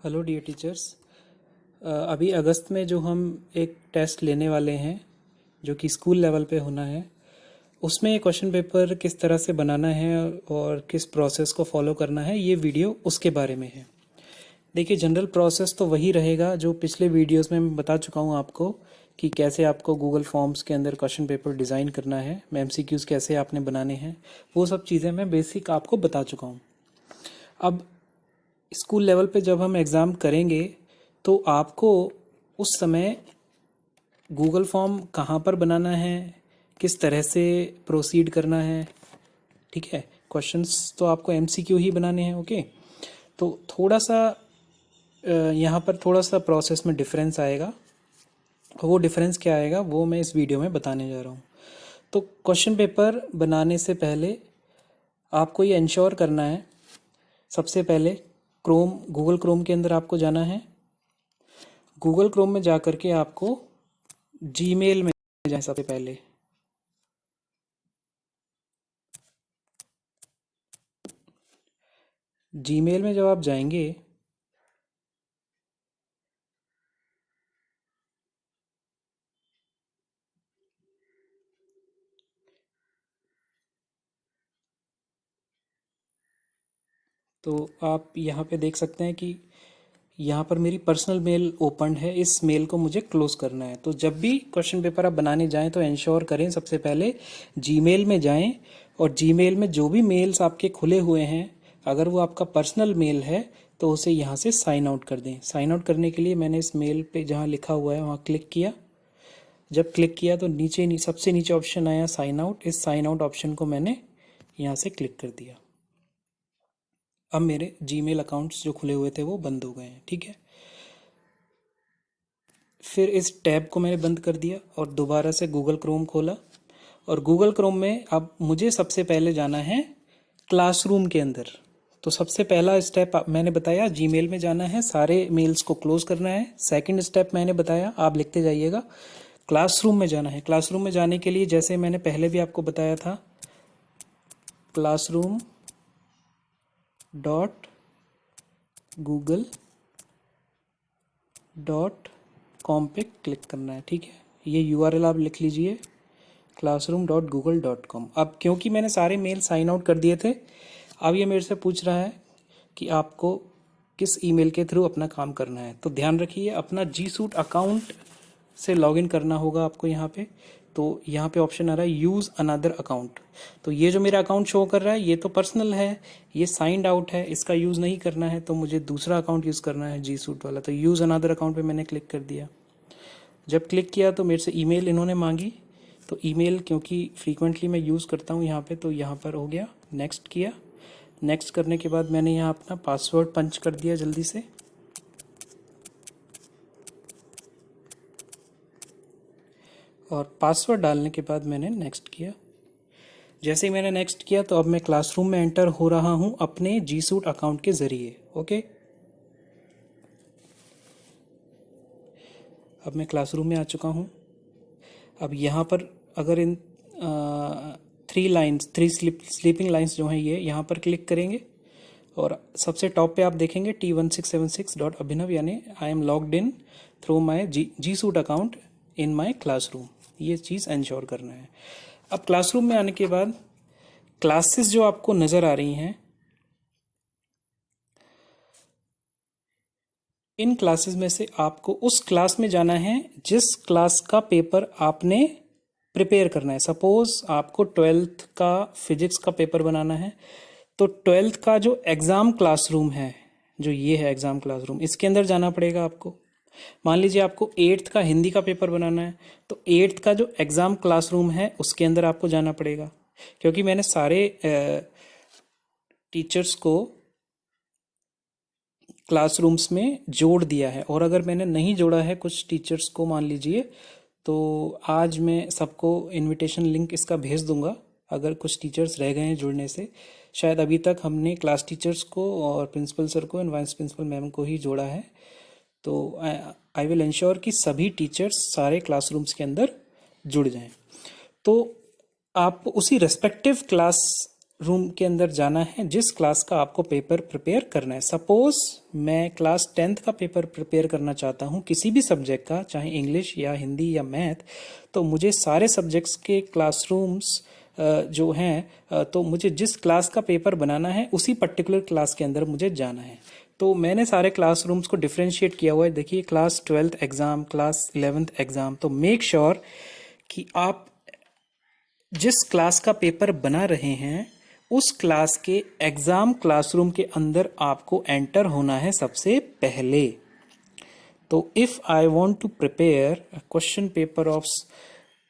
Hello dear teachers. अभी अगस्त में जो हम एक टेस्ट लेने वाले हैं जो कि स्कूल लेवल पे होना है, उसमें ये क्वेश्चन पेपर किस तरह से बनाना है और किस प्रोसेस को फॉलो करना है, ये वीडियो उसके बारे में है। देखिए, जनरल प्रोसेस तो वही रहेगा जो पिछले वीडियोस में मैं बता चुका हूँ आपको कि कैसे आपको गूगल फॉर्म्स के अंदर क्वेश्चन पेपर डिज़ाइन करना है, एमसीक्यूज़ कैसे आपने बनाने हैं, वो सब चीज़ें मैं बेसिक आपको बता चुका हूँ। अब स्कूल लेवल पे जब हम एग्ज़ाम करेंगे तो आपको उस समय गूगल फॉर्म कहाँ पर बनाना है, किस तरह से प्रोसीड करना है, ठीक है। क्वेश्चंस तो आपको एमसीक्यू ही बनाने हैं, ओके। तो थोड़ा सा यहाँ पर थोड़ा सा प्रोसेस में डिफरेंस आएगा। वो डिफरेंस क्या आएगा वो मैं इस वीडियो में बताने जा रहा हूँ। तो क्वेश्चन पेपर बनाने से पहले आपको ये इंश्योर करना है, सबसे पहले गूगल क्रोम के अंदर आपको जाना है। गूगल क्रोम में जा कर के आपको जीमेल में जाए। सबसे पहले जीमेल में जब आप जाएंगे तो आप यहाँ पे देख सकते हैं कि यहाँ पर मेरी पर्सनल मेल ओपन है। इस मेल को मुझे क्लोज करना है। तो जब भी क्वेश्चन पेपर आप बनाने जाएं तो इंश्योर करें, सबसे पहले जीमेल में जाएं और जीमेल में जो भी मेल्स आपके खुले हुए हैं, अगर वो आपका पर्सनल मेल है तो उसे यहाँ से साइन आउट कर दें। साइन आउट करने के लिए मैंने इस मेल पे जहाँ लिखा हुआ है वहाँ क्लिक किया। जब क्लिक किया तो सबसे नीचे ऑप्शन आया साइन आउट। इस साइन आउट ऑप्शन को मैंने यहाँ से क्लिक कर दिया। अब मेरे जीमेल अकाउंट्स जो खुले हुए थे वो बंद हो गए हैं, ठीक है। फिर इस टैब को मैंने बंद कर दिया और दोबारा से गूगल क्रोम खोला। और गूगल क्रोम में अब मुझे सबसे पहले जाना है क्लासरूम के अंदर। तो सबसे पहला स्टेप मैंने बताया, जीमेल में जाना है, सारे मेल्स को क्लोज करना है। सेकंड स्टेप मैंने बताया, आप लिखते जाइएगा, क्लासरूम में जाना है। क्लासरूम में जाने के लिए जैसे मैंने पहले भी आपको बताया था, classroom dot Google dot com पे क्लिक करना है, ठीक है। ये यूआरएल आप लिख लीजिए, classroom.google.com। अब क्योंकि मैंने सारे मेल साइन आउट कर दिए थे, अब ये मेरे से पूछ रहा है कि आपको किस ईमेल के थ्रू अपना काम करना है। तो ध्यान रखिए, अपना जी सूट अकाउंट से लॉगिन करना होगा आपको यहाँ पे। तो यहाँ पे ऑप्शन आ रहा है यूज़ अनदर अकाउंट। तो ये जो मेरा अकाउंट शो कर रहा है ये तो पर्सनल है, ये साइंड आउट है, इसका यूज़ नहीं करना है। तो मुझे दूसरा अकाउंट यूज़ करना है, जी सूट वाला। तो यूज़ अनदर अकाउंट पे मैंने क्लिक कर दिया। जब क्लिक किया तो मेरे से ईमेल इन्होंने मांगी। तो ईमेल क्योंकि फ्रीक्वेंटली मैं यूज़ करता हूँ यहाँ पे, तो यहाँ पर हो गया, नेक्स्ट किया। नेक्स्ट करने के बाद मैंने यहाँ अपना पासवर्ड पंच कर दिया जल्दी से। और पासवर्ड डालने के बाद मैंने नेक्स्ट किया। जैसे ही मैंने नेक्स्ट किया तो अब मैं क्लासरूम में एंटर हो रहा हूँ अपने जी सूट अकाउंट के ज़रिए, ओके। अब मैं क्लासरूम में आ चुका हूँ। अब यहाँ पर अगर इन थ्री स्लीपिंग लाइन्स जो हैं ये यहाँ पर क्लिक करेंगे और सबसे टॉप पे आप देखेंगे T1676.abhinav, यानी I am logged in through my G Suite account in my classroom. ये चीज़ इंश्योर करना है। अब क्लासरूम में आने के बाद क्लासेस जो आपको नज़र आ रही हैं, इन क्लासेस में से आपको उस क्लास में जाना है जिस क्लास का पेपर आपने प्रिपेयर करना है। सपोज आपको 12th का फिजिक्स का पेपर बनाना है, तो 12th का जो एग्ज़ाम क्लासरूम है, जो ये है एग्ज़ाम क्लासरूम, इसके अंदर जाना पड़ेगा आपको। मान लीजिए आपको 8th का हिंदी का पेपर बनाना है, तो 8th का जो एग्ज़ाम क्लासरूम है उसके अंदर आपको जाना पड़ेगा। क्योंकि मैंने सारे टीचर्स को क्लासरूम्स में जोड़ दिया है, और अगर मैंने नहीं जोड़ा है कुछ टीचर्स को मान लीजिए, तो आज मैं सबको इनविटेशन लिंक इसका भेज दूंगा। अगर कुछ टीचर्स रह गए हैं जुड़ने से, शायद अभी तक हमने क्लास टीचर्स को और प्रिंसिपल सर को एंड वाइस प्रिंसिपल मैम को ही जोड़ा है। तो आई विल इंश्योर कि सभी टीचर्स सारे क्लासरूम्स के अंदर जुड़ जाएं। तो आप उसी रेस्पेक्टिव क्लास रूम के अंदर जाना है जिस क्लास का आपको पेपर प्रिपेयर करना है। सपोज मैं क्लास 10th का पेपर प्रिपेयर करना चाहता हूँ किसी भी सब्जेक्ट का, चाहे इंग्लिश या हिंदी या मैथ, तो मुझे सारे सब्जेक्ट्स के क्लासरूम्स जो हैं, तो मुझे जिस क्लास का पेपर बनाना है उसी पर्टिकुलर क्लास के अंदर मुझे जाना है। तो मैंने सारे क्लासरूम्स को डिफ्रेंशिएट किया हुआ है। देखिए, class 12th exam, class 11th exam. तो मेक श्योर कि आप जिस क्लास का पेपर बना रहे हैं उस क्लास के एग्ज़ाम क्लासरूम के अंदर आपको एंटर होना है सबसे पहले। तो if I want to prepare a question paper of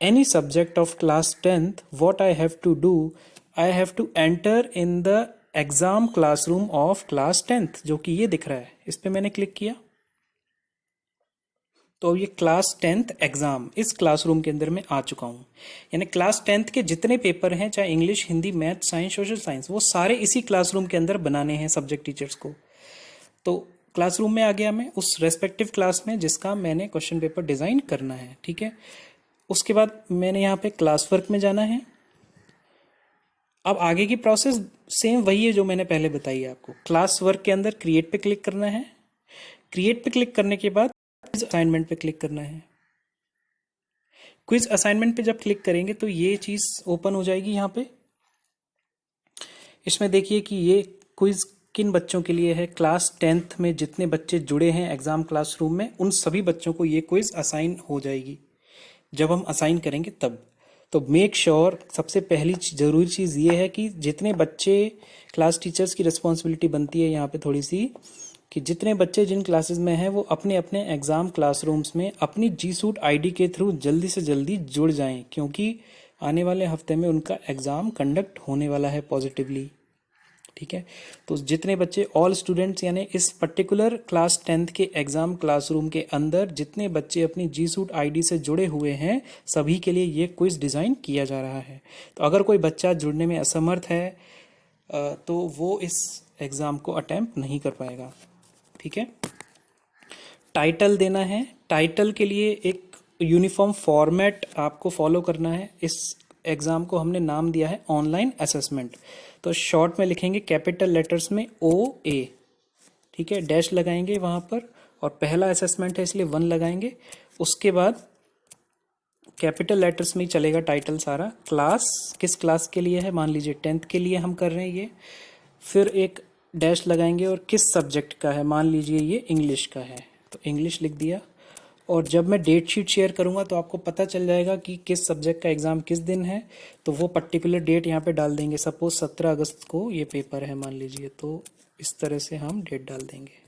any subject of class 10th, what I have to do, I have to enter in the exam classroom of class 10th, जो कि ये दिख रहा है। इस पे मैंने क्लिक किया तो ये क्लास 10th एग्ज़ाम इस क्लासरूम के अंदर मैं आ चुका हूँ। यानी क्लास 10th के जितने पेपर हैं, चाहे English, Hindi, math, science, social science, वो सारे इसी क्लासरूम के अंदर बनाने हैं सब्जेक्ट टीचर्स को। तो क्लासरूम में आ गया मैं उस रेस्पेक्टिव क्लास में जिसका मैंने क्वेश्चन पेपर डिज़ाइन करना है। ठीक है, उसके बाद मैंने यहाँ पे क्लास वर्क में जाना है। अब आगे की प्रोसेस सेम वही है जो मैंने पहले बताई है आपको। क्लास वर्क के अंदर क्रिएट पे क्लिक करना है। क्रिएट पे क्लिक करने के बाद क्विज असाइनमेंट पे क्लिक करना है। क्विज असाइनमेंट पे जब क्लिक करेंगे तो ये चीज़ ओपन हो जाएगी। यहाँ पे इसमें देखिए कि ये क्विज किन बच्चों के लिए है। क्लास 10th में जितने बच्चे जुड़े हैं एग्ज़ाम क्लासरूम में, उन सभी बच्चों को ये क्विज असाइन हो जाएगी जब हम असाइन करेंगे तब। तो मेक श्योर सबसे पहली ज़रूरी चीज़ ये है कि जितने बच्चे, क्लास टीचर्स की रिस्पॉन्सिबिलिटी बनती है यहाँ पे थोड़ी सी, कि जितने बच्चे जिन क्लासेस में हैं वो अपने अपने एग्ज़ाम क्लासरूम्स में अपनी जी सूट आईडी के थ्रू जल्दी से जल्दी जुड़ जाएं, क्योंकि आने वाले हफ्ते में उनका एग्ज़ाम कंडक्ट होने वाला है पॉजिटिवली। ठीक है, तो जितने बच्चे, ऑल स्टूडेंट्स, यानी इस पर्टिकुलर क्लास 10th के एग्ज़ाम क्लासरूम के अंदर जितने बच्चे अपनी जी सूट आईडी से जुड़े हुए हैं, सभी के लिए ये क्विज डिज़ाइन किया जा रहा है। तो अगर कोई बच्चा जुड़ने में असमर्थ है तो वो इस एग्ज़ाम को अटैम्प्ट नहीं कर पाएगा। ठीक है, टाइटल देना है। टाइटल के लिए एक यूनिफॉर्म फॉर्मेट आपको फॉलो करना है। इस एग्ज़ाम को हमने नाम दिया है ऑनलाइन असेसमेंट। तो शॉर्ट में लिखेंगे कैपिटल लेटर्स में OA। ठीक है, डैश लगाएंगे वहाँ पर, और पहला असेसमेंट है इसलिए 1 लगाएंगे। उसके बाद कैपिटल लेटर्स में ही चलेगा टाइटल सारा। क्लास किस क्लास के लिए है, मान लीजिए 10th के लिए हम कर रहे हैं ये। फिर एक डैश लगाएंगे और किस सब्जेक्ट का है, मान लीजिए ये इंग्लिश का है तो इंग्लिश लिख दिया। और जब मैं डेट शीट शेयर करूंगा तो आपको पता चल जाएगा कि किस सब्जेक्ट का एग्ज़ाम किस दिन है, तो वो पर्टिकुलर डेट यहाँ पे डाल देंगे। सपोज 17 अगस्त को ये पेपर है मान लीजिए, तो इस तरह से हम डेट डाल देंगे।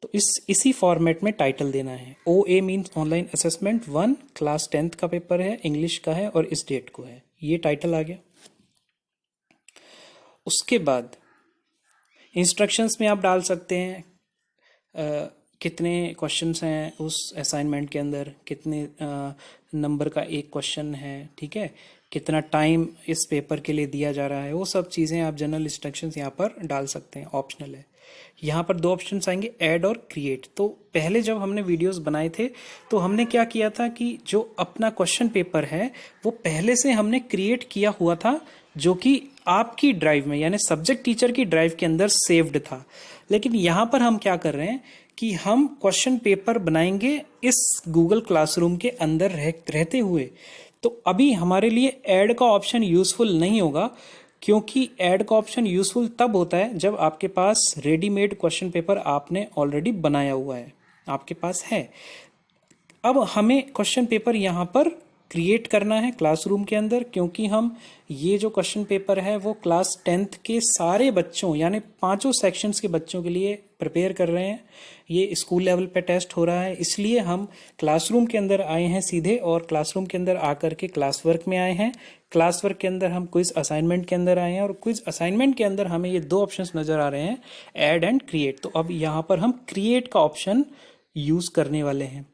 तो इसी फॉर्मेट में टाइटल देना है। OA means online assessment 1, class 10th का पेपर है, इंग्लिश का है और इस डेट को है। ये टाइटल आ गया। उसके बाद इंस्ट्रक्शंस में आप डाल सकते हैं कितने क्वेश्चंस हैं उस असाइनमेंट के अंदर, कितने नंबर का एक क्वेश्चन है। ठीक है, कितना टाइम इस पेपर के लिए दिया जा रहा है, वो सब चीज़ें आप जनरल इंस्ट्रक्शंस यहाँ पर डाल सकते हैं, ऑप्शनल है। यहाँ पर 2 ऑप्शंस आएंगे, ऐड और क्रिएट। तो पहले जब हमने वीडियोस बनाए थे तो हमने क्या किया था कि जो अपना क्वेश्चन पेपर है वो पहले से हमने क्रिएट किया हुआ था, जो कि आपकी ड्राइव में, यानी सब्जेक्ट टीचर की ड्राइव के अंदर सेव्ड था। लेकिन यहाँ पर हम क्या कर रहे हैं कि हम क्वेश्चन पेपर बनाएंगे इस गूगल क्लासरूम के अंदर रहते हुए। तो अभी हमारे लिए ऐड का ऑप्शन यूज़फुल नहीं होगा, क्योंकि ऐड का ऑप्शन यूज़फुल तब होता है जब आपके पास रेडीमेड क्वेश्चन पेपर आपने ऑलरेडी बनाया हुआ है, आपके पास है। अब हमें क्वेश्चन पेपर यहाँ पर क्रिएट करना है क्लासरूम के अंदर, क्योंकि हम ये जो क्वेश्चन पेपर है वो क्लास 10th के सारे बच्चों, यानी 5 सेक्शंस के बच्चों के लिए प्रिपेयर कर रहे हैं। ये स्कूल लेवल पे टेस्ट हो रहा है, इसलिए हम क्लासरूम के अंदर आए हैं सीधे, और क्लासरूम के अंदर आकर के क्लास वर्क में आए हैं। क्लास वर्क के अंदर हम क्विज असाइनमेंट के अंदर आए हैं, और क्विज असाइनमेंट के अंदर हमें ये 2 ऑप्शंस नज़र आ रहे हैं, ऐड एंड क्रिएट। तो अब यहाँ पर हम क्रिएट का ऑप्शन यूज़ करने वाले हैं।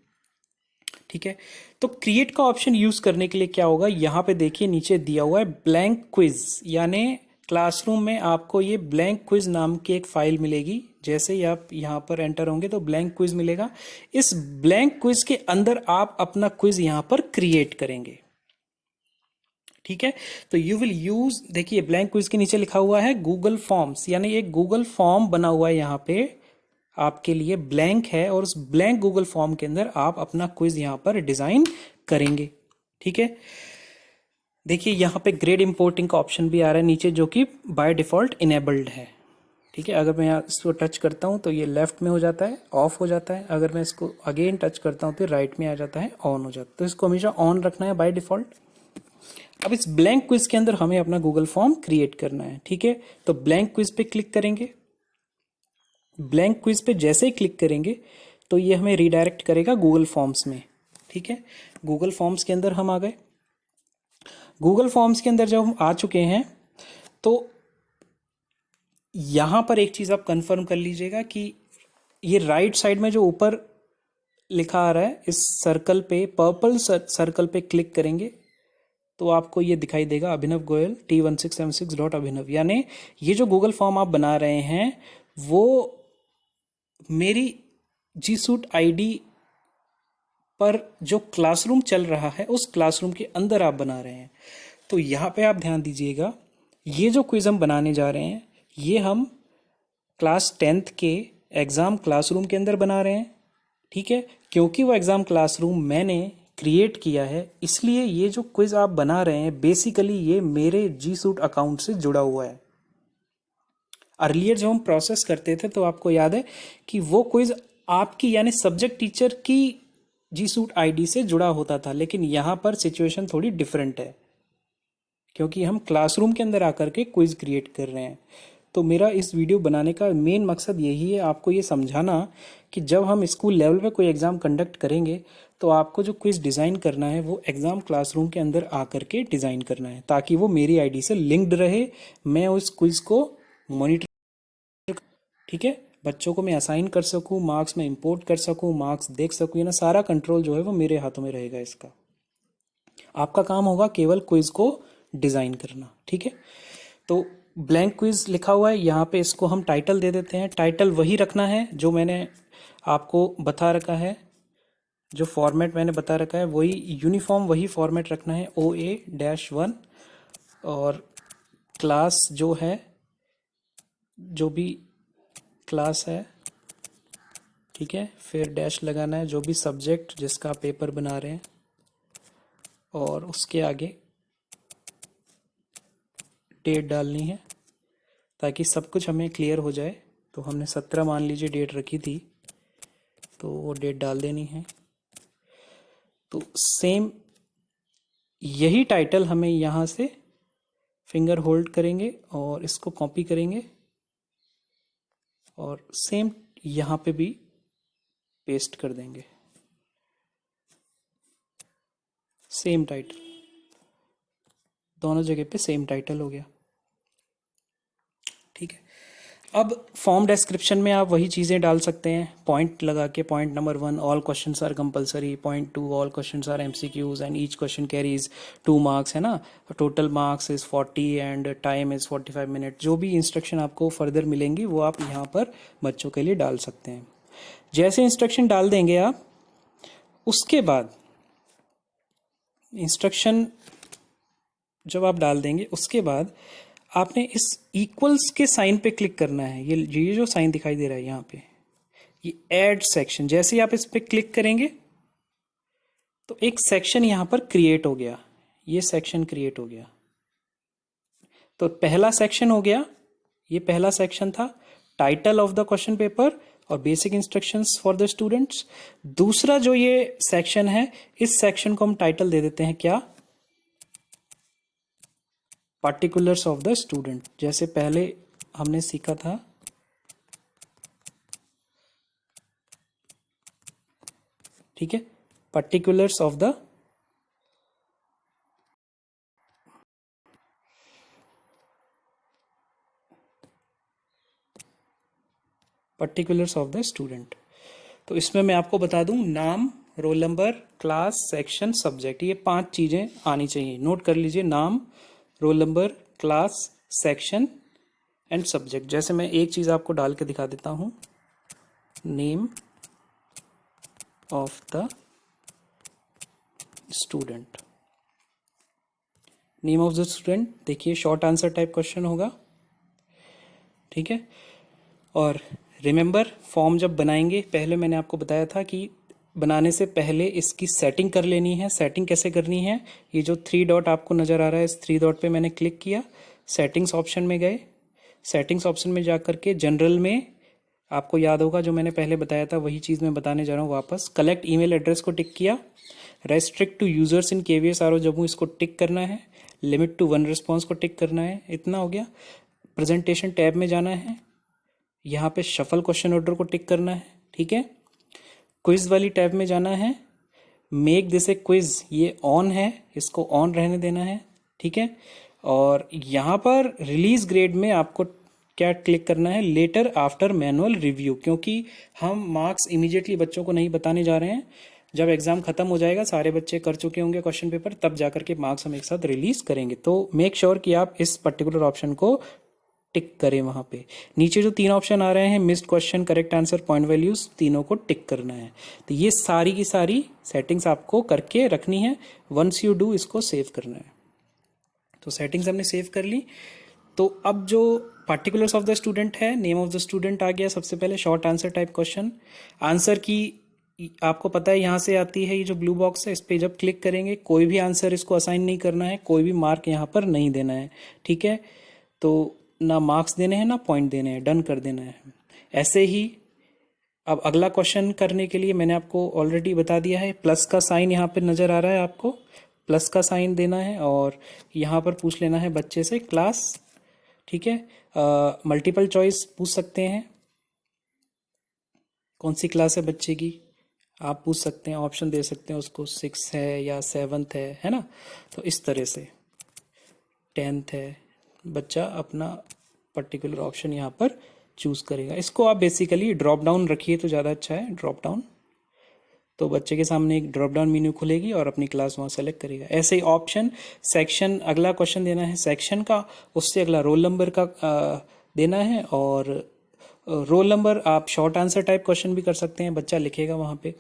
ठीक है, तो क्रिएट का ऑप्शन यूज करने के लिए क्या होगा, यहाँ पे देखिए नीचे दिया हुआ है ब्लैंक क्विज, यानी क्लासरूम में आपको ये ब्लैंक क्विज नाम की एक फाइल मिलेगी। जैसे ही आप यहाँ पर एंटर होंगे तो ब्लैंक क्विज मिलेगा। इस ब्लैंक क्विज के अंदर आप अपना क्विज यहाँ पर क्रिएट करेंगे। ठीक है। तो यू विल यूज, देखिए ब्लैंक क्विज के नीचे लिखा हुआ है गूगल फॉर्म्स, यानी एक गूगल फॉर्म बना हुआ है यहाँ पे आपके लिए, ब्लैंक है, और उस ब्लैंक गूगल फॉर्म के अंदर आप अपना क्विज यहाँ पर डिजाइन करेंगे। ठीक है। देखिए यहाँ पे ग्रेड इंपोर्टिंग का ऑप्शन भी आ रहा है नीचे, जो कि बाय डिफॉल्ट इनेबल्ड है। ठीक है। अगर मैं यहाँ इसको टच करता हूँ तो ये लेफ्ट में हो जाता है, ऑफ हो जाता है। अगर मैं इसको अगेन टच करता हूँ तो राइट में आ जाता है, ऑन हो जाता है। तो इसको हमेशा ऑन रखना है बाय डिफॉल्ट। अब इस ब्लैंक क्विज के अंदर हमें अपना गूगल फॉर्म क्रिएट करना है। ठीक है। तो ब्लैंक क्विज पे क्लिक करेंगे। ब्लैंक क्विज पे जैसे ही क्लिक करेंगे तो ये हमें रिडायरेक्ट करेगा गूगल फॉर्म्स में। ठीक है। गूगल फॉर्म्स के अंदर हम आ गए। गूगल फॉर्म्स के अंदर जब हम आ चुके हैं तो यहां पर एक चीज आप कंफर्म कर लीजिएगा कि ये राइट साइड में जो ऊपर लिखा आ रहा है, इस सर्कल पे, पर्पल सर्कल पे क्लिक करेंगे तो आपको ये दिखाई देगा अभिनव गोयल T1676.अभिनव। यानी ये जो गूगल फॉर्म आप बना रहे हैं वो मेरी जी सूट आईडी पर जो क्लासरूम चल रहा है उस क्लासरूम के अंदर आप बना रहे हैं। तो यहाँ पे आप ध्यान दीजिएगा, ये जो क्विज हम बनाने जा रहे हैं ये हम क्लास 10th के एग्ज़ाम क्लासरूम के अंदर बना रहे हैं। ठीक है। क्योंकि वो एग्ज़ाम क्लासरूम मैंने क्रिएट किया है, इसलिए ये जो क्विज आप बना रहे हैं बेसिकली ये मेरे जी सूट अकाउंट से जुड़ा हुआ है। अर्लियर जब हम प्रोसेस करते थे तो आपको याद है कि वो क्विज आपकी यानी सब्जेक्ट टीचर की जी सूट आईडी से जुड़ा होता था, लेकिन यहाँ पर सिचुएशन थोड़ी डिफरेंट है क्योंकि हम क्लासरूम के अंदर आकर के क्विज क्रिएट कर रहे हैं। तो मेरा इस वीडियो बनाने का मेन मकसद यही है, आपको ये समझाना कि जब हम स्कूल लेवल पे कोई एग्ज़ाम कंडक्ट करेंगे तो आपको जो क्विज डिज़ाइन करना है वो एग्ज़ाम क्लासरूम के अंदर आकर के डिज़ाइन करना है, ताकि वो मेरी आईडी से लिंक्ड रहे, मैं उस क्विज को मॉनिटर, ठीक है, बच्चों को मैं असाइन कर सकूँ, मार्क्स में इंपोर्ट कर सकूँ, मार्क्स देख सकूँ, ये ना सारा कंट्रोल जो है वो मेरे हाथों में रहेगा। इसका आपका काम होगा केवल क्विज को डिज़ाइन करना। ठीक है। तो ब्लैंक क्विज लिखा हुआ है यहाँ पे, इसको हम टाइटल दे देते हैं। टाइटल वही रखना है जो मैंने आपको बता रखा है, जो फॉर्मेट मैंने बता रखा है वही यूनिफॉर्म, वही फॉर्मेट रखना है, OA-1। और क्लास जो है, जो भी क्लास है, ठीक है, फिर डैश लगाना है जो भी सब्जेक्ट जिसका पेपर बना रहे हैं, और उसके आगे डेट डालनी है ताकि सब कुछ हमें क्लियर हो जाए। तो हमने 17 मान लीजिए डेट रखी थी, तो वो डेट डाल देनी है। तो सेम यही टाइटल हमें यहाँ से फिंगर होल्ड करेंगे और इसको कॉपी करेंगे और सेम यहाँ पे भी पेस्ट कर देंगे, सेम टाइटल, दोनों जगह पे सेम टाइटल हो गया। ठीक है। अब फॉर्म डिस्क्रिप्शन में आप वही चीज़ें डाल सकते हैं, पॉइंट लगा के, point number 1 all questions are compulsory, point 2 all questions are MCQs and each question carries 2 marks, है ना, total marks is 40 and time is 45 minute. जो भी इंस्ट्रक्शन आपको फर्दर मिलेंगी वो आप यहाँ पर बच्चों के लिए डाल सकते हैं। जैसे इंस्ट्रक्शन डाल देंगे आप, उसके बाद इंस्ट्रक्शन जब आप डाल देंगे उसके बाद आपने इस इक्वल्स के साइन पे क्लिक करना है। ये जो साइन दिखाई दे रहा है यहाँ पे, ये ऐड सेक्शन, जैसे ही आप इस पे क्लिक करेंगे तो एक सेक्शन यहाँ पर क्रिएट हो गया, ये सेक्शन क्रिएट हो गया। तो पहला सेक्शन हो गया, ये पहला सेक्शन था, title of the question paper और basic instructions for the students. दूसरा जो ये सेक्शन है, इस सेक्शन को हम टाइटल दे देते हैं क्या, पार्टिकुलर्स ऑफ द स्टूडेंट। जैसे पहले हमने सीखा था, ठीक है, पर्टिकुलर्स ऑफ द स्टूडेंट। तो इसमें मैं आपको बता दूं, नाम, roll number, class, section, subject, ये 5 चीजें आनी चाहिए। नोट कर लीजिए, नाम, roll number, class, section and subject. जैसे मैं एक चीज आपको डाल के दिखा देता हूं, name of the student, name of the student, देखिए शॉर्ट आंसर टाइप क्वेश्चन होगा, ठीक है। और रिमेंबर, फॉर्म जब बनाएंगे, पहले मैंने आपको बताया था कि बनाने से पहले इसकी सेटिंग कर लेनी है। सेटिंग कैसे करनी है, ये जो 3 डॉट आपको नज़र आ रहा है, इस 3 डॉट पे मैंने क्लिक किया, सेटिंग्स ऑप्शन में गए, सेटिंग्स ऑप्शन में जा करके जनरल में आपको याद होगा जो मैंने पहले बताया था वही चीज़ मैं बताने जा रहा हूँ वापस। कलेक्ट ईमेल एड्रेस को टिक किया, restrict to users in KVS R O Jammu इसको टिक करना है, लिमिट टू 1 रिस्पॉन्स को टिक करना है, इतना हो गया। प्रेजेंटेशन टैब में जाना है, यहाँ पे शफल क्वेश्चन ऑर्डर को टिक करना है, ठीक है। क्विज वाली टैब में जाना है, मेक दिस ए क्विज, ये ऑन है, इसको ऑन रहने देना है, ठीक है। और यहाँ पर रिलीज ग्रेड में आपको क्या क्लिक करना है, लेटर आफ्टर मैनुअल रिव्यू, क्योंकि हम मार्क्स इमीडिएटली बच्चों को नहीं बताने जा रहे हैं। जब एग्जाम खत्म हो जाएगा, सारे बच्चे कर चुके होंगे क्वेश्चन पेपर, तब जाकर के मार्क्स हम एक साथ रिलीज करेंगे। तो मेक श्योर कि आप इस पर्टिकुलर ऑप्शन को टिक करें। वहाँ पे नीचे जो 3 ऑप्शन आ रहे हैं, missed question, correct answer, point values, तीनों को टिक करना है। तो ये सारी की सारी सेटिंग्स आपको करके रखनी है। वंस यू डू, इसको सेव करना है। तो सेटिंग्स हमने सेव कर ली। तो अब जो पार्टिकुलर्स ऑफ द स्टूडेंट है, नेम ऑफ द स्टूडेंट आ गया। सबसे पहले short answer type question, answer की आपको पता है यहाँ से आती है, ये जो ब्लू बॉक्स है इस पर जब क्लिक करेंगे कोई भी आंसर इसको असाइन नहीं करना है, कोई भी मार्क यहाँ पर नहीं देना है, ठीक है। तो ना मार्क्स देने हैं ना पॉइंट देने हैं, डन कर देना है। ऐसे ही अब अगला क्वेश्चन करने के लिए मैंने आपको ऑलरेडी बता दिया है, प्लस का साइन यहाँ पे नज़र आ रहा है, आपको प्लस का साइन देना है और यहाँ पर पूछ लेना है बच्चे से क्लास, ठीक है। मल्टीपल चॉइस पूछ सकते हैं, कौन सी क्लास है बच्चे की, आप पूछ सकते हैं, ऑप्शन दे सकते हैं उसको, 6 है या 7th है ना। तो इस तरह से 10th है, बच्चा अपना पर्टिकुलर ऑप्शन यहाँ पर चूज़ करेगा। इसको आप बेसिकली ड्रॉप डाउन रखिए तो ज़्यादा अच्छा है, ड्रॉप डाउन। तो बच्चे के सामने एक ड्रॉप डाउन मेन्यू खुलेगी और अपनी क्लास वहाँ सेलेक्ट करेगा। ऐसे ही ऑप्शन, सेक्शन, अगला क्वेश्चन देना है सेक्शन का, उससे अगला रोल नंबर का देना है। और रोल नंबर आप शॉर्ट आंसर टाइप क्वेश्चन भी कर सकते हैं, बच्चा लिखेगा वहाँ पे।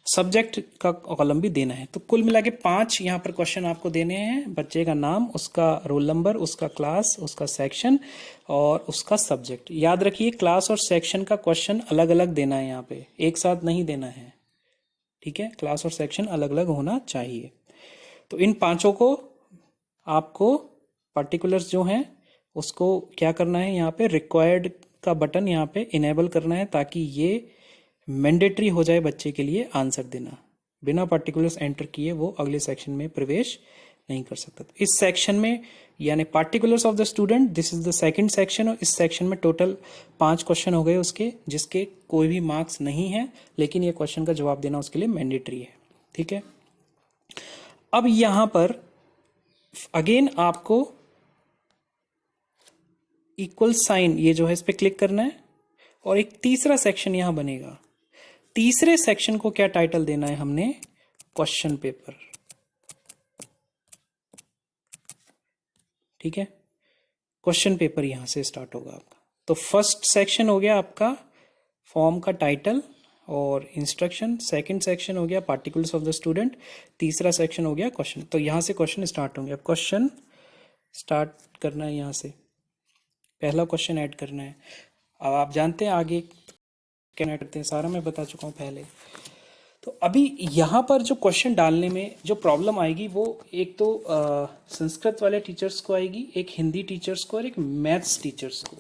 सब्जेक्ट का कॉलम भी देना है। तो कुल मिला के 5 यहाँ पर क्वेश्चन आपको देने हैं, बच्चे का नाम, उसका रोल नंबर, उसका क्लास, उसका सेक्शन और उसका सब्जेक्ट। याद रखिए क्लास और सेक्शन का क्वेश्चन अलग अलग देना है, यहाँ पे एक साथ नहीं देना है, ठीक है। क्लास और सेक्शन अलग अलग होना चाहिए। तो इन 5 को आपको पर्टिकुलर्स जो हैं उसको क्या करना है, यहाँ पे रिक्वायर्ड का बटन यहाँ पे इनेबल करना है, ताकि ये मैंडेटरी हो जाए बच्चे के लिए आंसर देना। बिना पर्टिकुलर्स एंटर किए वो अगले सेक्शन में प्रवेश नहीं कर सकता। तो इस सेक्शन में यानी particulars of the student, this is the second section, और इस सेक्शन में टोटल 5 क्वेश्चन हो गए उसके, जिसके कोई भी मार्क्स नहीं है, लेकिन ये क्वेश्चन का जवाब देना उसके लिए मैंडेटरी है, ठीक है। अब यहां पर अगेन आपको इक्वल साइन, ये जो है इस पर क्लिक करना है और एक तीसरा सेक्शन यहां बनेगा। तीसरे सेक्शन को क्या टाइटल देना है हमने, क्वेश्चन पेपर, ठीक है। क्वेश्चन पेपर यहां से स्टार्ट होगा आपका। तो फर्स्ट सेक्शन हो गया आपका फॉर्म का टाइटल और इंस्ट्रक्शन, सेकंड सेक्शन हो गया पार्टिकुलर्स ऑफ द स्टूडेंट, तीसरा सेक्शन हो गया क्वेश्चन। तो यहां से क्वेश्चन स्टार्ट होंगे। अब क्वेश्चन स्टार्ट करना है, यहां से पहला क्वेश्चन ऐड करना है। अब आप जानते हैं आगे क्या ऐड करते हैं, सारा मैं बता चुका हूं पहले। तो अभी यहाँ पर जो क्वेश्चन डालने में जो प्रॉब्लम आएगी वो एक तो संस्कृत वाले टीचर्स को आएगी, एक हिंदी टीचर्स को और एक मैथ्स टीचर्स को।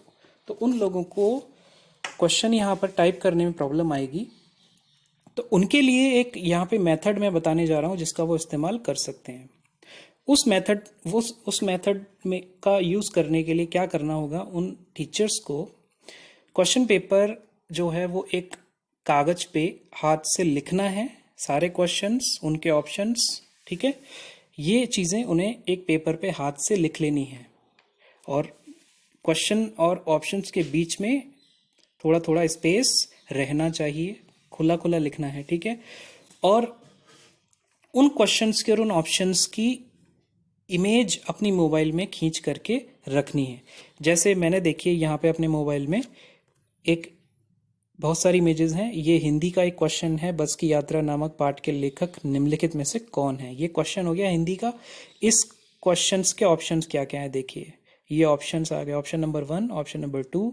तो उन लोगों को क्वेश्चन यहाँ पर टाइप करने में प्रॉब्लम आएगी। तो उनके लिए एक यहाँ पे मेथड मैं बताने जा रहा हूँ जिसका वो इस्तेमाल कर सकते हैं। उस मेथड में का यूज़ करने के लिए क्या करना होगा, उन टीचर्स को क्वेश्चन पेपर जो है वो एक कागज पे हाथ से लिखना है, सारे क्वेश्चंस, उनके ऑप्शंस, ठीक है। ये चीज़ें उन्हें एक पेपर पे हाथ से लिख लेनी है और क्वेश्चन और ऑप्शंस के बीच में थोड़ा थोड़ा स्पेस रहना चाहिए, खुला खुला लिखना है, ठीक है। और उन क्वेश्चंस के और उन ऑप्शंस की इमेज अपनी मोबाइल में खींच करके रखनी है। जैसे मैंने देखिए यहाँ पे अपने मोबाइल में एक बहुत सारी इमेजेस हैं। ये हिंदी का एक क्वेश्चन है, बस की यात्रा नामक पाठ के लेखक निम्नलिखित में से कौन है। ये क्वेश्चन हो गया हिंदी का। इस क्वेश्चंस के ऑप्शंस क्या क्या है देखिए, ये ऑप्शंस आ गए, option number 1, option number 2,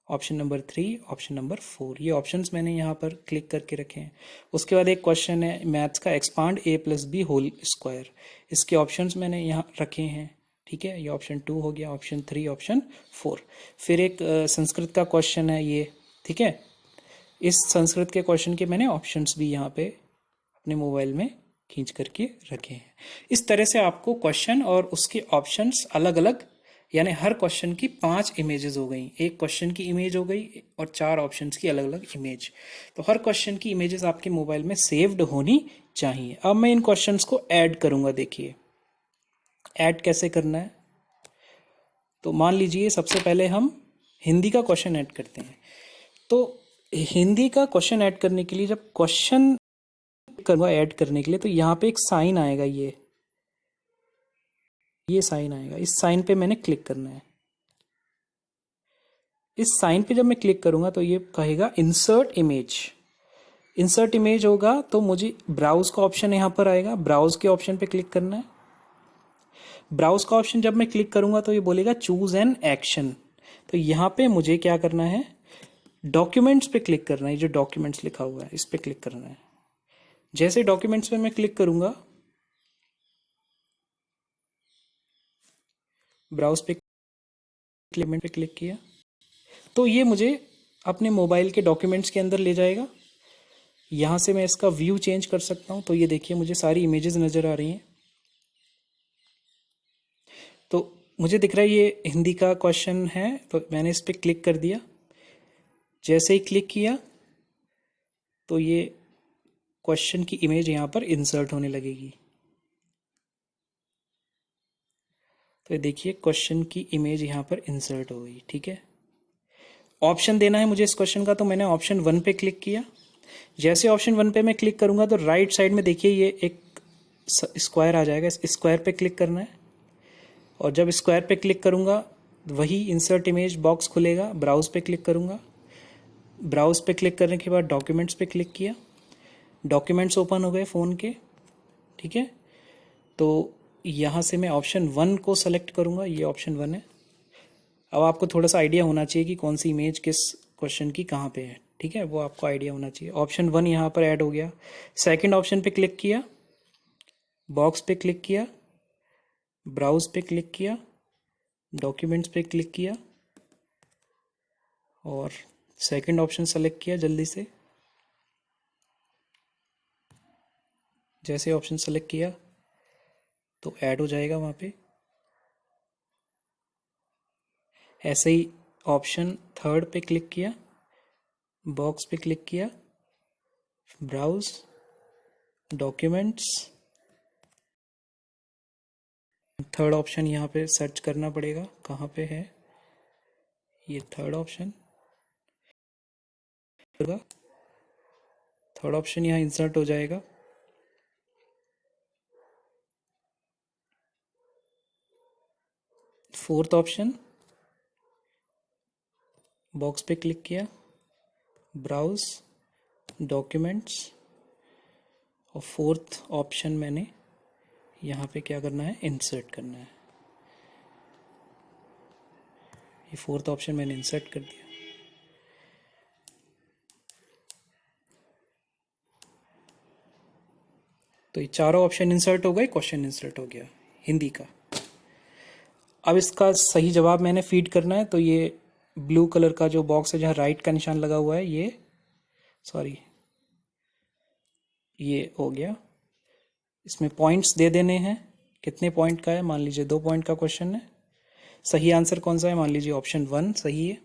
option number 3, option number 4, ये ऑप्शंस मैंने यहाँ पर क्लिक करके रखे हैं। उसके बाद एक क्वेश्चन है मैथ्स का, expand a + b whole square, इसके ऑप्शंस मैंने यहाँ रखे हैं, ठीक है, ये ऑप्शन 2 हो गया, ऑप्शन 3, ऑप्शन 4। फिर एक संस्कृत का क्वेश्चन है ये, ठीक है, इस संस्कृत के क्वेश्चन के मैंने ऑप्शंस भी यहाँ पे अपने मोबाइल में खींच करके रखे हैं। इस तरह से आपको क्वेश्चन और उसके ऑप्शंस अलग अलग, यानी हर क्वेश्चन की 5 इमेजेस हो गई, एक क्वेश्चन की इमेज हो गई और 4 ऑप्शंस की अलग अलग इमेज। तो हर क्वेश्चन की इमेजेस आपके मोबाइल में सेव्ड होनी चाहिए। अब मैं इन क्वेश्चंस को ऐड करूंगा, देखिए ऐड कैसे करना है। तो मान लीजिए सबसे पहले हम हिंदी का क्वेश्चन ऐड करते हैं। तो हिंदी का क्वेश्चन ऐड करने के लिए, जब क्वेश्चन करूँगा ऐड करने के लिए, तो यहाँ पे एक साइन आएगा, ये साइन आएगा, इस साइन पे मैंने क्लिक करना है। इस साइन पे जब मैं क्लिक करूंगा तो ये कहेगा इंसर्ट इमेज। इंसर्ट इमेज होगा तो मुझे ब्राउज का ऑप्शन यहाँ पर आएगा, ब्राउज के ऑप्शन पे क्लिक करना है। ब्राउज का ऑप्शन जब मैं क्लिक करूंगा तो ये बोलेगा चूज एन एक्शन। तो यहाँ पे मुझे क्या करना है, डॉक्यूमेंट्स पे क्लिक करना है, जो डॉक्यूमेंट्स लिखा हुआ है इस पे क्लिक करना है। जैसे डॉक्यूमेंट्स पे मैं क्लिक करूंगा, ब्राउज पे क्लिक किया तो ये मुझे अपने मोबाइल के डॉक्यूमेंट्स के अंदर ले जाएगा। यहाँ से मैं इसका व्यू चेंज कर सकता हूँ। तो ये देखिए मुझे सारी इमेजेस नज़र आ रही हैं। तो मुझे दिख रहा है ये हिंदी का क्वेश्चन है, तो मैंने इस पर क्लिक कर दिया। जैसे ही क्लिक किया तो ये क्वेश्चन की इमेज यहाँ पर इंसर्ट होने लगेगी। तो ये देखिए क्वेश्चन की इमेज यहाँ पर इंसर्ट हो गई, ठीक है। ऑप्शन देना है मुझे इस क्वेश्चन का, तो मैंने ऑप्शन 1 पे क्लिक किया। जैसे ऑप्शन 1 पे मैं क्लिक करूंगा तो राइट साइड में देखिए ये एक स्क्वायर आ जाएगा, इस स्क्वायर पे क्लिक करना है। और जब स्क्वायर पे क्लिक करूंगा वही इंसर्ट इमेज बॉक्स खुलेगा। ब्राउज पे क्लिक करूंगा, ब्राउज पे क्लिक करने के बाद डॉक्यूमेंट्स पे क्लिक किया, डॉक्यूमेंट्स ओपन हो गए फ़ोन के, ठीक है। तो यहाँ से मैं ऑप्शन 1 को सेलेक्ट करूँगा, ये ऑप्शन 1 है। अब आपको थोड़ा सा आइडिया होना चाहिए कि कौन सी इमेज किस क्वेश्चन की कहाँ पे है, ठीक है, वो आपको आइडिया होना चाहिए। ऑप्शन 1 यहाँ पर ऐड हो गया। सेकंड ऑप्शन पे क्लिक किया, बॉक्स पे क्लिक किया, ब्राउज पे क्लिक किया, डॉक्यूमेंट्स पे क्लिक किया और सेकंड ऑप्शन सेलेक्ट किया जल्दी से। जैसे ऑप्शन सेलेक्ट किया तो ऐड हो जाएगा वहाँ पे। ऐसे ही ऑप्शन 3 पे क्लिक किया, बॉक्स पे क्लिक किया, ब्राउज, डॉक्यूमेंट्स, थर्ड ऑप्शन यहाँ पे सर्च करना पड़ेगा कहाँ पे है, ये थर्ड ऑप्शन, थर्ड ऑप्शन यहाँ इंसर्ट हो जाएगा। फोर्थ ऑप्शन, बॉक्स पे क्लिक किया, ब्राउज, डॉक्यूमेंट्स और फोर्थ ऑप्शन मैंने यहाँ पे क्या करना है, इंसर्ट करना है। ये फोर्थ ऑप्शन मैंने इंसर्ट कर दिया। तो ये चारों ऑप्शन इंसर्ट हो गए, क्वेश्चन इंसर्ट हो गया हिंदी का। अब इसका सही जवाब मैंने फीड करना है। तो ये ब्लू कलर का जो बॉक्स है जहाँ राइट का निशान लगा हुआ है, ये सॉरी ये हो गया। इसमें पॉइंट्स दे देने हैं, कितने पॉइंट का है, मान लीजिए 2 पॉइंट का क्वेश्चन है। सही आंसर कौन सा है, मान लीजिए ऑप्शन 1 सही है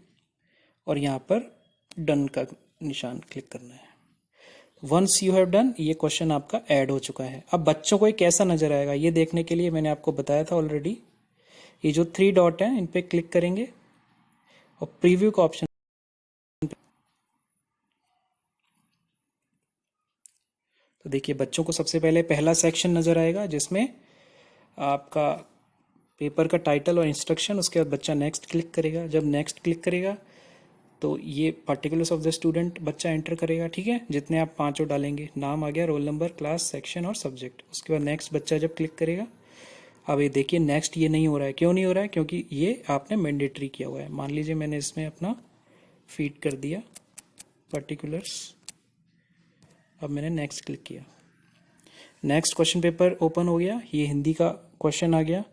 और यहाँ पर डन का निशान क्लिक करना है। वंस यू हैव डन, ये क्वेश्चन आपका ऐड हो चुका है। अब बच्चों को ये कैसा नजर आएगा ये देखने के लिए मैंने आपको बताया था ऑलरेडी। ये जो 3 डॉट हैं इन पे क्लिक करेंगे और प्रीव्यू का ऑप्शन, तो देखिए बच्चों को सबसे पहले पहला सेक्शन नजर आएगा जिसमें आपका पेपर का टाइटल और इंस्ट्रक्शन। उसके बाद बच्चा नेक्स्ट क्लिक करेगा। जब नेक्स्ट क्लिक करेगा तो ये पर्टिकुलर्स ऑफ द स्टूडेंट बच्चा एंटर करेगा, ठीक है, जितने आप 5 डालेंगे। नाम आ गया, रोल नंबर, क्लास, सेक्शन और सब्जेक्ट। उसके बाद नेक्स्ट बच्चा जब क्लिक करेगा अब ये देखिए नेक्स्ट ये नहीं हो रहा है, क्यों नहीं हो रहा है? क्योंकि ये आपने मैंडेटरी किया हुआ है। मान लीजिए मैंने इसमें अपना फीड कर दिया पर्टिकुलर्स, अब मैंने नेक्स्ट क्लिक किया, नेक्स्ट क्वेश्चन पेपर ओपन हो गया, ये हिंदी का क्वेश्चन आ गया,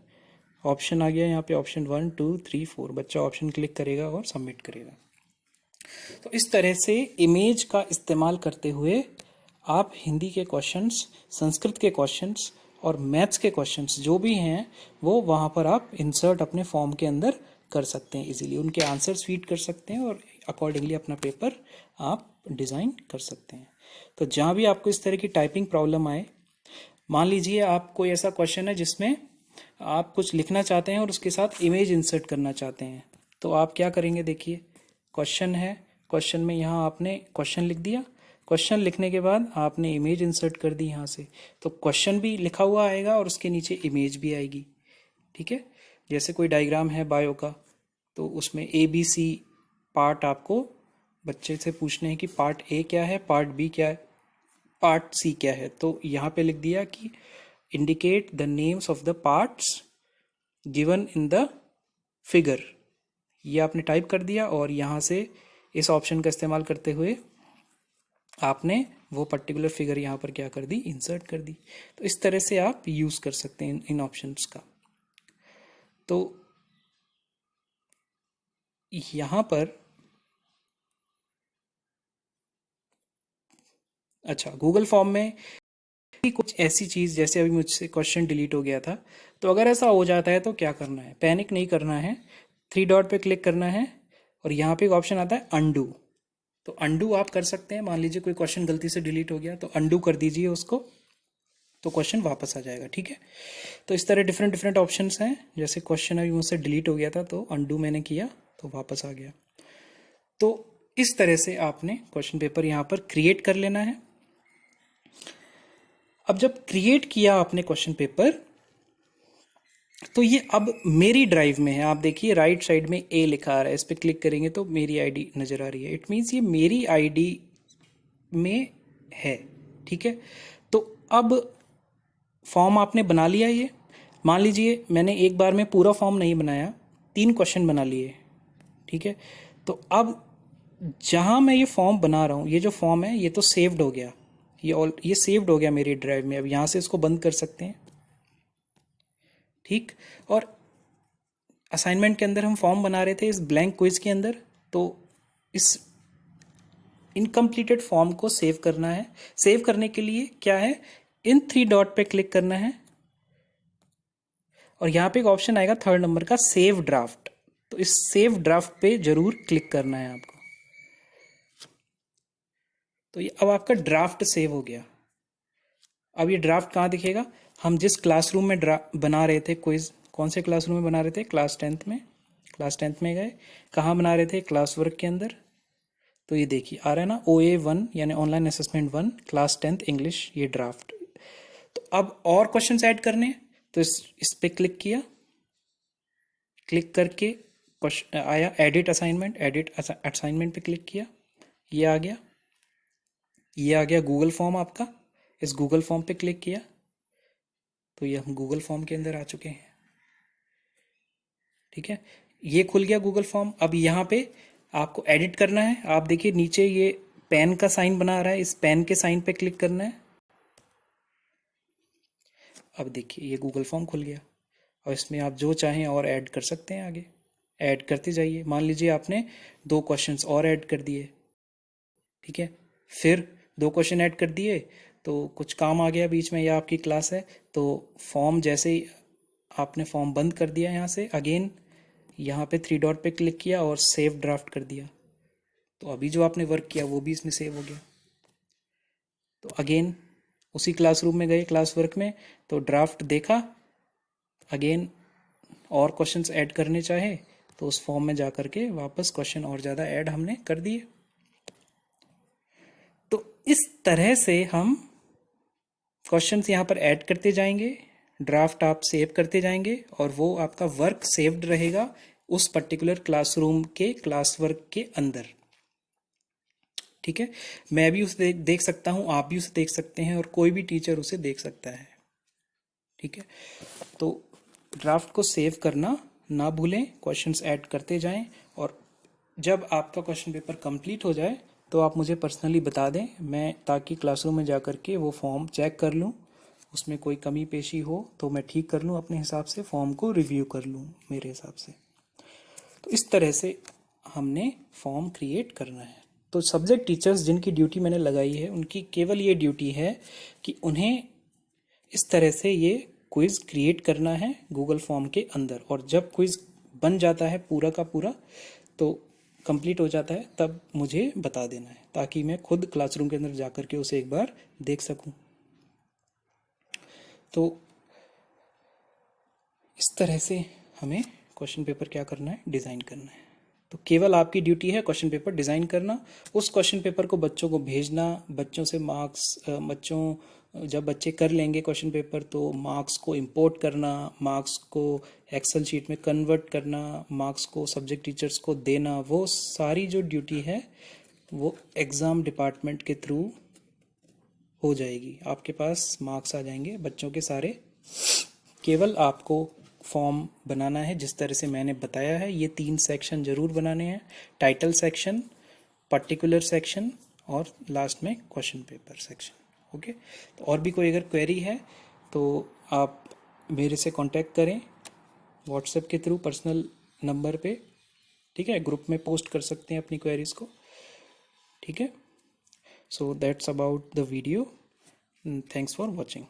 ऑप्शन आ गया यहाँ पे, ऑप्शन 1 2 3 4, बच्चा ऑप्शन क्लिक करेगा और सबमिट करेगा। तो इस तरह से इमेज का इस्तेमाल करते हुए आप हिंदी के क्वेश्चंस, संस्कृत के क्वेश्चंस और मैथ्स के क्वेश्चंस जो भी हैं वो वहाँ पर आप इंसर्ट अपने फॉर्म के अंदर कर सकते हैं इजीली, उनके आंसर्स फीड कर सकते हैं और अकॉर्डिंगली अपना पेपर आप डिज़ाइन कर सकते हैं। तो जहाँ भी आपको इस तरह की टाइपिंग प्रॉब्लम आए, मान लीजिए आप कोई ऐसा क्वेश्चन है जिसमें आप कुछ लिखना चाहते हैं और उसके साथ इमेज इंसर्ट करना चाहते हैं, तो आप क्या करेंगे? देखिए क्वेश्चन है, क्वेश्चन में यहाँ आपने क्वेश्चन लिख दिया, क्वेश्चन लिखने के बाद आपने इमेज इंसर्ट कर दी यहाँ से, तो क्वेश्चन भी लिखा हुआ आएगा और उसके नीचे इमेज भी आएगी। ठीक है, जैसे कोई डायग्राम है बायो का, तो उसमें ABC पार्ट आपको बच्चे से पूछने हैं कि पार्ट A क्या है, पार्ट B क्या है, पार्ट C क्या है। तो यहाँ पे लिख दिया कि indicate the names of the parts given in the figure, ये आपने टाइप कर दिया और यहाँ से इस ऑप्शन का इस्तेमाल करते हुए आपने वो पर्टिकुलर फिगर यहाँ पर क्या कर दी? इंसर्ट कर दी। तो इस तरह से आप यूज़ कर सकते हैं इन ऑप्शंस का। तो यहाँ पर अच्छा, गूगल फॉर्म में कुछ ऐसी चीज़, जैसे अभी मुझसे क्वेश्चन डिलीट हो गया था, तो अगर ऐसा हो जाता है तो क्या करना है? पैनिक नहीं करना है, 3 डॉट पे क्लिक करना है और यहाँ पे एक ऑप्शन आता है अनडू, तो अनडू आप कर सकते हैं। मान लीजिए कोई क्वेश्चन गलती से डिलीट हो गया तो अनडू कर दीजिए उसको, तो क्वेश्चन वापस आ जाएगा। ठीक है, तो इस तरह डिफरेंट डिफरेंट ऑप्शंस हैं। जैसे क्वेश्चन अभी मुझसे डिलीट हो गया था तो अनडू मैंने किया तो वापस आ गया। तो इस तरह से आपने क्वेश्चन पेपर यहाँ पर क्रिएट कर लेना है। अब जब क्रिएट किया आपने क्वेश्चन पेपर, तो ये अब मेरी ड्राइव में है। आप देखिए राइट साइड में ए लिखा आ रहा है, इस पर क्लिक करेंगे तो मेरी आईडी नज़र आ रही है। इट मीन्स ये मेरी आईडी में है। ठीक है, तो अब फॉर्म आपने बना लिया। ये मान लीजिए मैंने एक बार में पूरा फॉर्म नहीं बनाया, 3 क्वेश्चन बना लिए। ठीक है, तो अब जहाँ मैं ये फॉर्म बना रहा हूँ, ये जो फॉर्म है ये तो सेव्ड हो गया, ये सेव्ड हो गया मेरी ड्राइव में। अब यहाँ से इसको बंद कर सकते हैं। ठीक, और असाइनमेंट के अंदर हम फॉर्म बना रहे थे इस ब्लैंक क्विज के अंदर, तो इस इनकम्प्लीटेड फॉर्म को सेव करना है। सेव करने के लिए क्या है, इन 3 डॉट पे क्लिक करना है और यहाँ पे एक ऑप्शन आएगा 3rd नंबर का, सेव ड्राफ्ट। तो इस सेव ड्राफ्ट पे जरूर क्लिक करना है आपको। तो ये अब आपका ड्राफ्ट सेव हो गया। अब ये ड्राफ्ट कहाँ दिखेगा? हम जिस क्लासरूम में बना रहे थे क्विज, कौन से क्लासरूम में बना रहे थे? क्लास 10th में। क्लास 10th में गए, कहाँ बना रहे थे? क्लास वर्क के अंदर। तो ये देखिए आ रहा है ना, OA1 यानी online assessment 1 class 10th English, ये ड्राफ्ट। तो अब और क्वेश्चंस ऐड करने हैं, तो इस पे क्लिक किया, क्लिक करके क्वेश्चन आया एडिट असाइनमेंट, एडिट असाइनमेंट पे क्लिक किया, ये आ गया, ये आ गया गूगल फॉर्म आपका। इस गूगल फॉर्म पे क्लिक किया तो ये हम गूगल फॉर्म के अंदर आ चुके हैं। ठीक है, ये खुल गया गूगल फॉर्म। अब यहाँ पे आपको एडिट करना है। आप देखिए नीचे ये पेन का साइन बना रहा है, इस पेन के साइन पे क्लिक करना है। अब देखिए ये गूगल फॉर्म खुल गया और इसमें आप जो चाहें और ऐड कर सकते हैं, आगे ऐड करते जाइए। मान लीजिए आपने 2 क्वेश्चंस और ऐड कर दिए। ठीक है, फिर 2 क्वेश्चन ऐड कर दिए तो कुछ काम आ गया बीच में, या आपकी क्लास है तो फॉर्म जैसे ही आपने फॉर्म बंद कर दिया, यहाँ से अगेन यहाँ पे 3 डॉट पे क्लिक किया और सेव ड्राफ्ट कर दिया, तो अभी जो आपने वर्क किया वो भी इसमें सेव हो गया। तो अगेन उसी क्लासरूम में गए, क्लास वर्क में, तो ड्राफ्ट देखा, अगेन और क्वेश्चंस ऐड करने चाहे तो उस फॉर्म में जा कर के वापस क्वेश्चन और ज़्यादा ऐड हमने कर दिए। तो इस तरह से हम क्वेश्चंस यहाँ पर ऐड करते जाएंगे, ड्राफ्ट आप सेव करते जाएंगे और वो आपका वर्क सेव्ड रहेगा उस पर्टिकुलर क्लासरूम के क्लास वर्क के अंदर। ठीक है, मैं भी उसे देख सकता हूँ, आप भी उसे देख सकते हैं और कोई भी टीचर उसे देख सकता है। ठीक है, तो ड्राफ्ट को सेव करना ना भूलें, क्वेश्चंस ऐड करते जाएं, और जब आपका क्वेश्चन पेपर कंप्लीट हो जाए तो आप मुझे पर्सनली बता दें, मैं ताकि क्लासरूम में जा कर के वो फॉर्म चेक कर लूँ, उसमें कोई कमी पेशी हो तो मैं ठीक कर लूँ अपने हिसाब से, फॉर्म को रिव्यू कर लूँ मेरे हिसाब से। तो इस तरह से हमने फॉर्म क्रिएट करना है। तो सब्जेक्ट टीचर्स जिनकी ड्यूटी मैंने लगाई है, उनकी केवल ये ड्यूटी है कि उन्हें इस तरह से ये क्विज़ क्रिएट करना है गूगल फॉर्म के अंदर, और जब क्विज़ बन जाता है पूरा का पूरा, तो कंप्लीट हो जाता है, तब मुझे बता देना है ताकि मैं खुद क्लासरूम के अंदर जा कर के उसे एक बार देख सकूं। तो इस तरह से हमें क्वेश्चन पेपर क्या करना है, डिज़ाइन करना है। तो केवल आपकी ड्यूटी है क्वेश्चन पेपर डिज़ाइन करना, उस क्वेश्चन पेपर को बच्चों को भेजना, बच्चों से मार्क्स, जब बच्चे कर लेंगे क्वेश्चन पेपर तो मार्क्स को इंपोर्ट करना, मार्क्स को एक्सेल शीट में कन्वर्ट करना, मार्क्स को सब्जेक्ट टीचर्स को देना, वो सारी जो ड्यूटी है वो एग्ज़ाम डिपार्टमेंट के थ्रू हो जाएगी। आपके पास मार्क्स आ जाएंगे बच्चों के सारे, केवल आपको फॉर्म बनाना है जिस तरह से मैंने बताया है। ये 3 सेक्शन ज़रूर बनाने हैं, टाइटल सेक्शन, पर्टिकुलर सेक्शन और लास्ट में क्वेश्चन पेपर सेक्शन। ओके, तो और भी कोई अगर क्वेरी है तो आप मेरे से कांटेक्ट करें व्हाट्सएप के थ्रू पर्सनल नंबर पे, ठीक है, ग्रुप में पोस्ट कर सकते हैं अपनी क्वेरीज को, ठीक है। So that's about the video, thanks for watching.